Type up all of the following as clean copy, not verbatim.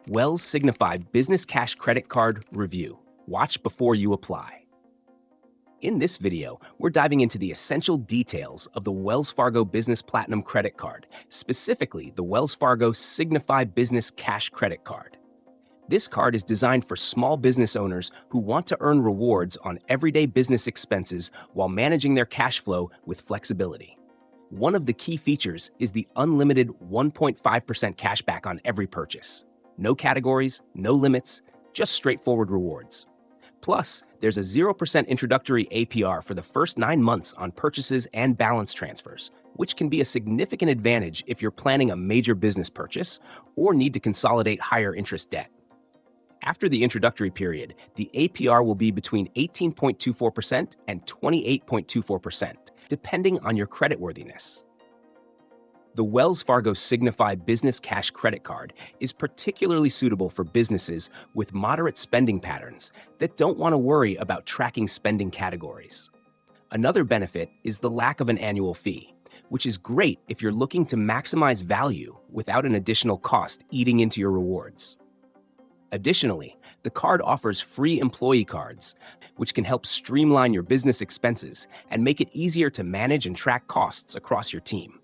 Wells Signify Business Cash Credit Card Review. Watch before you apply. In this video, we're diving into the essential details of the Wells Fargo Business Platinum Credit Card, specifically the Wells Fargo Signify Business Cash Credit Card. This card is designed for small business owners who want to earn rewards on everyday business expenses while managing their cash flow with flexibility. One of the key features is the unlimited 1.5% cashback on every purchase. No categories, no limits, just straightforward rewards. Plus, there's a 0% introductory APR for the first 9 months on purchases and balance transfers, which can be a significant advantage if you're planning a major business purchase or need to consolidate higher interest debt. After the introductory period, the APR will be between 18.24% and 28.24%, depending on your creditworthiness. The Wells Fargo Signify Business Cash Credit Card is particularly suitable for businesses with moderate spending patterns that don't want to worry about tracking spending categories. Another benefit is the lack of an annual fee, which is great if you're looking to maximize value without an additional cost eating into your rewards. Additionally, the card offers free employee cards, which can help streamline your business expenses and make it easier to manage and track costs across your team.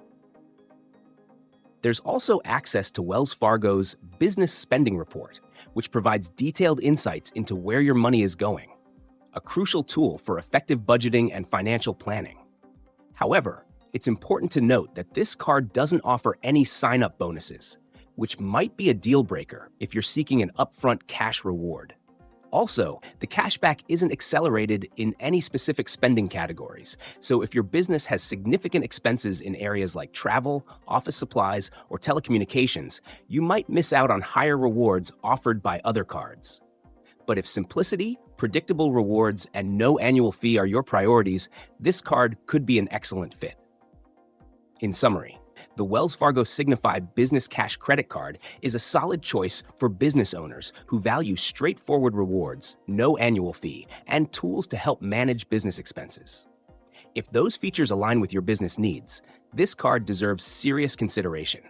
There's also access to Wells Fargo's Business Spending Report, which provides detailed insights into where your money is going, a crucial tool for effective budgeting and financial planning. However, it's important to note that this card doesn't offer any sign-up bonuses, which might be a deal breaker if you're seeking an upfront cash reward. Also, the cashback isn't accelerated in any specific spending categories, so if your business has significant expenses in areas like travel, office supplies, or telecommunications, you might miss out on higher rewards offered by other cards. But if simplicity, predictable rewards, and no annual fee are your priorities, this card could be an excellent fit. In summary, the Wells Fargo Signify Business Cash Credit Card is a solid choice for business owners who value straightforward rewards, no annual fee, and tools to help manage business expenses. If those features align with your business needs, this card deserves serious consideration.